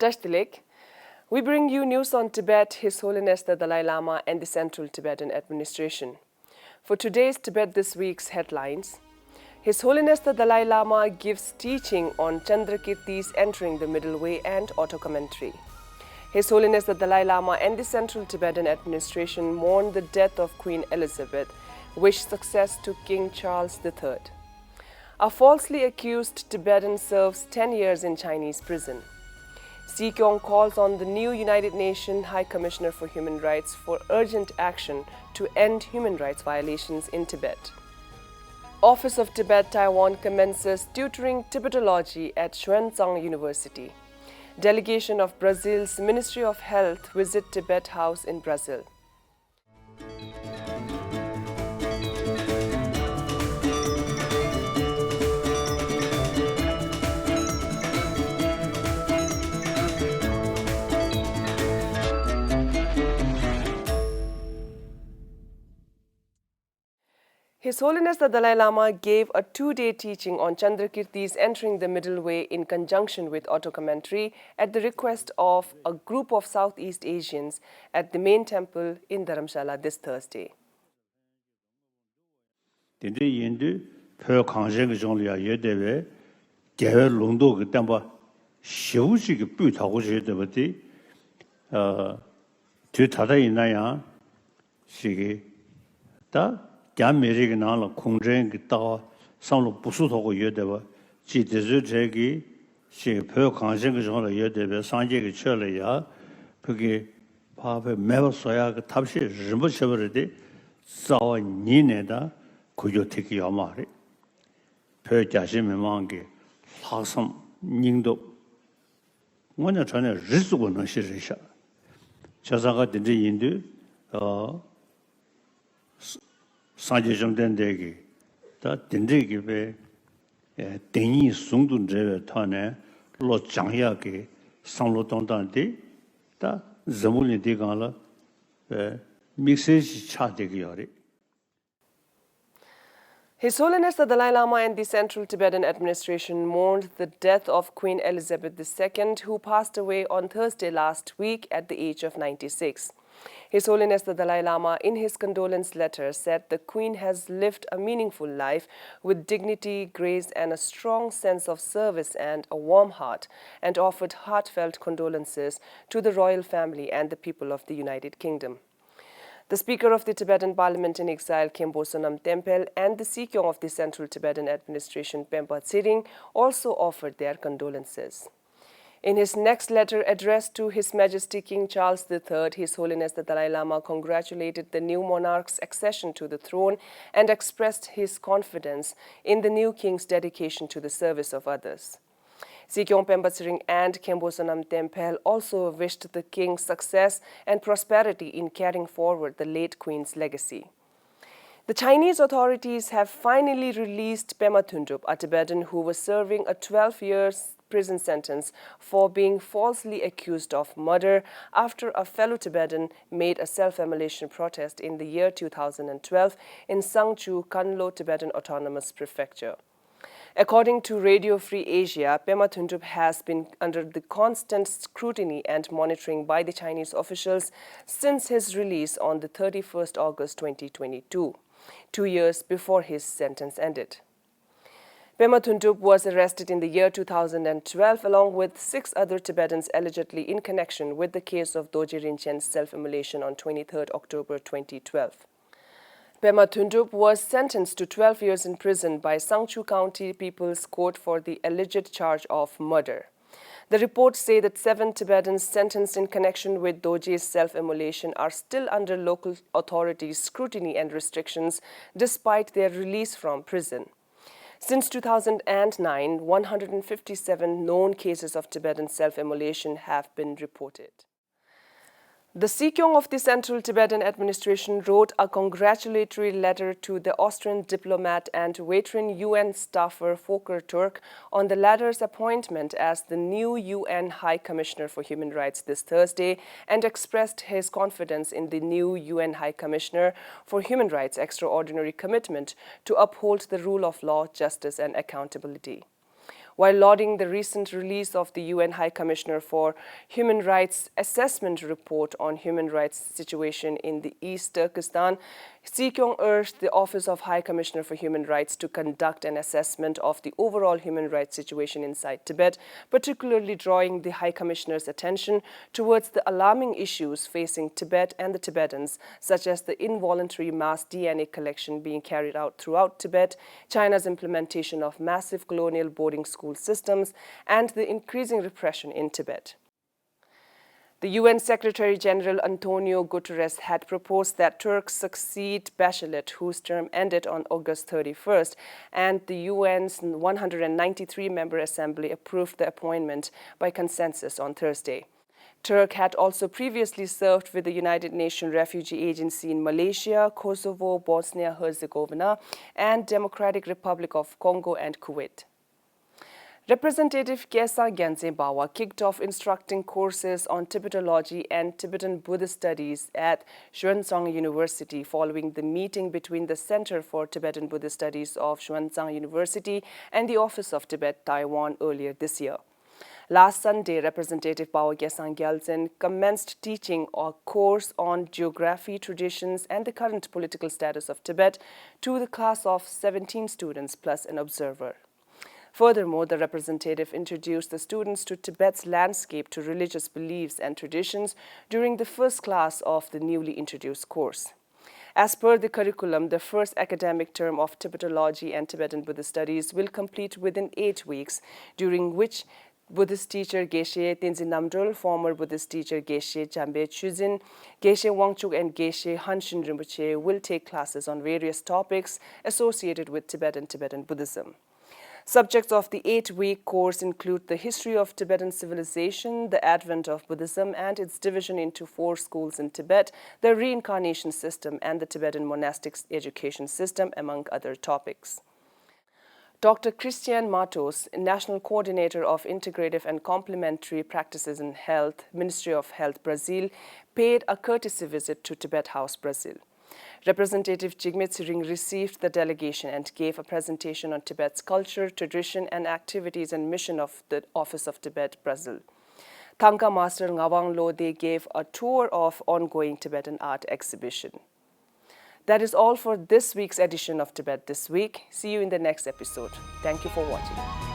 Dashtilik, we bring you news on Tibet, His Holiness the Dalai Lama and the Central Tibetan Administration. For today's Tibet This Week's headlines, His Holiness the Dalai Lama gives teaching on Chandrakirti's Entering the Middle Way and Autocommentary. His Holiness the Dalai Lama and the Central Tibetan Administration mourn the death of Queen Elizabeth, wish success to King Charles III. A falsely accused Tibetan serves 10 years in Chinese prison. Sikyong calls on the new United Nations High Commissioner for Human Rights for urgent action to end human rights violations in Tibet. Office of Tibet, Taiwan commences tutoring Tibetology at Hsuan University. Delegation of Brazil's Ministry of Health visit Tibet House in Brazil. His Holiness the Dalai Lama gave a two-day teaching on Chandrakirti's Entering the Middle Way in conjunction with Autocommentary at the request of a group of Southeast Asians at the main temple in Dharamshala this Thursday. America na Kongren ta samlo busu to ye de ba ji de zu je gi she pyo khang sing ge jong le ye de ba sang je ge che le ya phe ge pa phe me ba so ya ge tab she ri mo che ba de sa ni ne da ku yo te ki ya ma re pyo ja shi me mang ge la sam ning do ngo nya chan ne ri su go na shi ri sha cha sa ga de yin de Sanje Jamden Degi, the Dindigi, Deni Sungdun Jeve Tane, Lo Changyaki, Sanlo Tondante, the Zamuli Digala, Mixes Chadigiori. His Holiness the Dalai Lama and the Central Tibetan Administration mourned the death of Queen Elizabeth II, who passed away on Thursday last week at the age of 96. His Holiness the Dalai Lama, in his condolence letter, said the Queen has lived a meaningful life with dignity, grace, and a strong sense of service and a warm heart, and offered heartfelt condolences to the royal family and the people of the United Kingdom. The Speaker of the Tibetan Parliament in Exile, Khenpo Sonam Tempel, and the Sikyong of the Central Tibetan Administration, Pempa Tsering, also offered their condolences. In his next letter addressed to His Majesty King Charles III, His Holiness the Dalai Lama congratulated the new monarch's accession to the throne and expressed his confidence in the new king's dedication to the service of others. Sikyong Pempa Tsering and Khenpo Sonam Tempel also wished the king success and prosperity in carrying forward the late queen's legacy. The Chinese authorities have finally released Pema Thundup, a Tibetan who was serving a 12-year prison sentence for being falsely accused of murder after a fellow Tibetan made a self-immolation protest in the year 2012 in Sangchu, Kanlo Tibetan Autonomous Prefecture. According to Radio Free Asia, Pema Thundup has been under the constant scrutiny and monitoring by the Chinese officials since his release on the 31st August 2022, 2 years before his sentence ended. Pema Thundup was arrested in the year 2012 along with 6 other Tibetans allegedly in connection with the case of Dorje Rinpoche's self-immolation on 23 October 2012. Pema Thundup was sentenced to 12 years in prison by Sangchu County People's Court for the alleged charge of murder. The reports say that 7 Tibetans sentenced in connection with Dorje's self-immolation are still under local authorities' scrutiny and restrictions despite their release from prison. Since 2009, 157 known cases of Tibetan self-immolation have been reported. The Sikyong of the Central Tibetan Administration wrote a congratulatory letter to the Austrian diplomat and veteran UN staffer Volker Turk on the latter's appointment as the new UN High Commissioner for Human Rights this Thursday and expressed his confidence in the new UN High Commissioner for Human Rights' extraordinary commitment to uphold the rule of law, justice and accountability. while lauding the recent release of the UN High Commissioner for Human Rights Assessment Report on Human Rights Situation in the East Turkestan. Sikyong urged the Office of High Commissioner for Human Rights to conduct an assessment of the overall human rights situation inside Tibet, particularly drawing the High Commissioner's attention towards the alarming issues facing Tibet and the Tibetans, such as the involuntary mass DNA collection being carried out throughout Tibet, China's implementation of massive colonial boarding school systems, and the increasing repression in Tibet. The UN Secretary-General Antonio Guterres had proposed that Turks succeed Bachelet, whose term ended on August 31st, and the UN's 193-member assembly approved the appointment by consensus on Thursday. Turk had also previously served with the United Nations Refugee Agency in Malaysia, Kosovo, Bosnia-Herzegovina, and Democratic Republic of Congo and Kuwait. Representative Kesa Gyaltsen Bawa kicked off instructing courses on Tibetology and Tibetan Buddhist Studies at Hsuan University following the meeting between the Center for Tibetan Buddhist Studies of Hsuan University and the Office of Tibet, Taiwan earlier this year. Last Sunday, Representative Bawa Kesa Gyaltsen commenced teaching a course on geography, traditions, and the current political status of Tibet to the class of 17 students plus an observer. Furthermore, the representative introduced the students to Tibet's landscape to religious beliefs and traditions during the first class of the newly introduced course. As per the curriculum, the first academic term of Tibetology and Tibetan Buddhist Studies will complete within 8 weeks, during which Buddhist teacher Geshe Tenzin Namdrol, former Buddhist teacher Geshe Jambe Chuzin, Geshe Wangchuk, and Geshe Hanshin Rinpoche will take classes on various topics associated with Tibet and Tibetan Buddhism. Subjects of the 8-week course include the history of Tibetan civilization, the advent of Buddhism and its division into 4 schools in Tibet, the reincarnation system, and the Tibetan monastic education system, among other topics. Dr. Christian Matos, National Coordinator of Integrative and Complementary Practices in Health, Ministry of Health, Brazil, paid a courtesy visit to Tibet House, Brazil. Representative Jigme Tsiring received the delegation and gave a presentation on Tibet's culture, tradition, and activities and mission of the Office of Tibet, Brazil. Thangka Master Ngawang Lode gave a tour of ongoing Tibetan art exhibition. That is all for this week's edition of Tibet This Week. See you in the next episode. Thank you for watching.